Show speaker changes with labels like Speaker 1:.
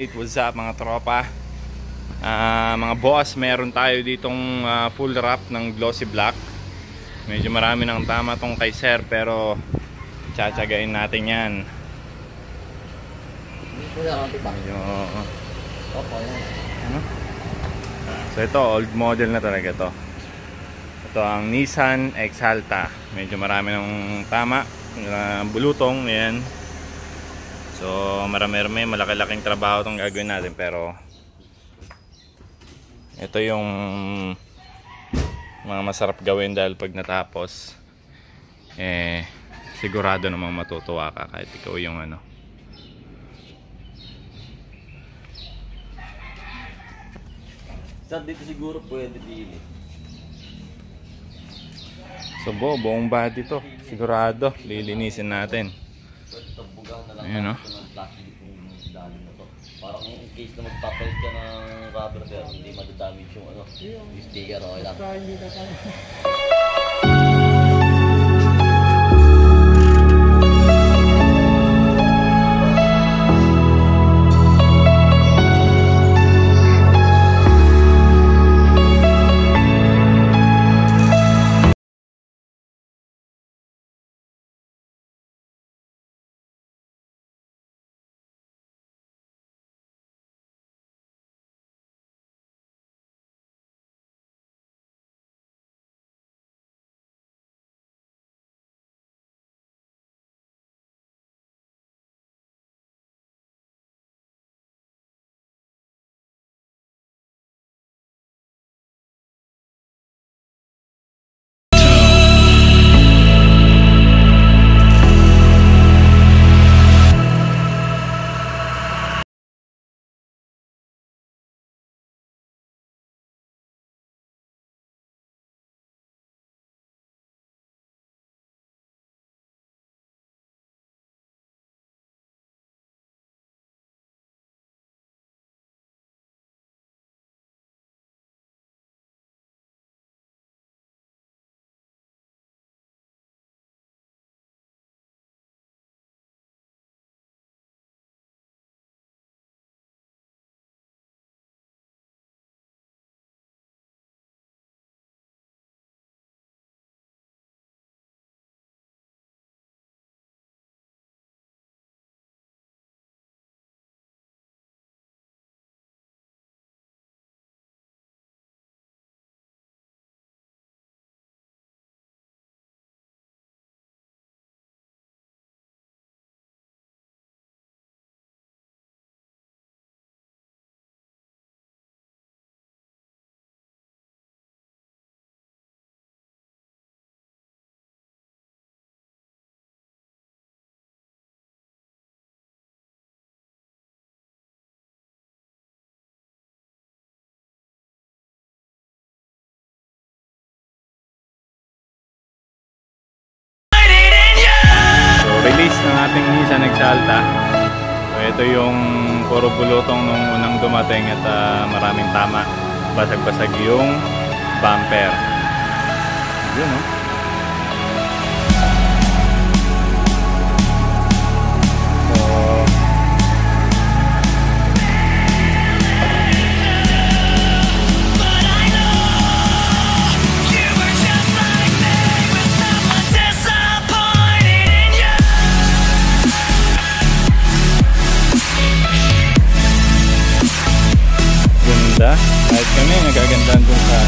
Speaker 1: What's up mga tropa, mga boss, meron tayo ditong full wrap ng glossy black. Medyo marami ng tama tong kay sir, pero tsatsagain natin yan. Medyo, so ito old model na talaga to. Ito ang Nissan Exalta. Medyo marami ng tama, bulutong yan. So marami malaki-laking trabaho itong gagawin natin, pero ito yung mga masarap gawin dahil pag natapos sigurado namang matutuwa ka kahit ikaw yung ano.
Speaker 2: Sir, dito siguro pwede din.
Speaker 1: So buong body to, sigurado lilinisin natin. Ayan, no?
Speaker 2: Parang in case na magpapalit ka ng rubber, pero hindi madadamage yung ano, yung sticker, okay lang.
Speaker 1: Release ng ating Nissan Exalta. So ito yung puro bulutong nung unang dumating at maraming tama. Basag-basag yung bumper. Yun, no? Kahit kami nagagandahan dun sa